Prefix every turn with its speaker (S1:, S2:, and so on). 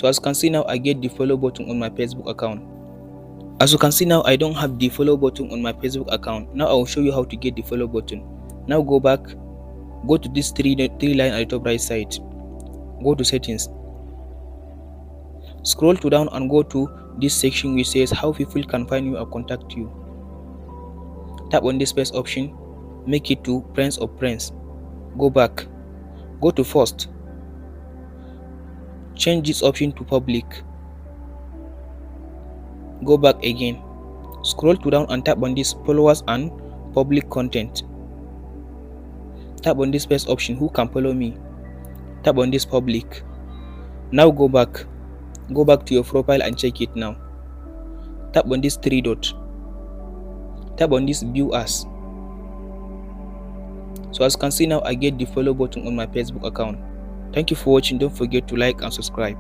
S1: So as you can see now, I get the follow button on my Facebook account. As you can see now, I don't have the follow button on my Facebook account. Now I will show you how to get the follow button. Now go back, go to this three line at the top right side, go to settings, scroll to down and go to this section which says how people can find you or contact you. Tap on this first option, make it to friends of friends. Go back, go to first, change this option to public. Go back again, scroll to down and tap on this followers and public content. Tap on this first option, who can follow me. Tap on this public. Now go back to your profile and check it now. Tap on this three dot, tap on this view as. So as you can see now, I get the follow button on my Facebook account. Thank you for watching. Don't forget to like and subscribe.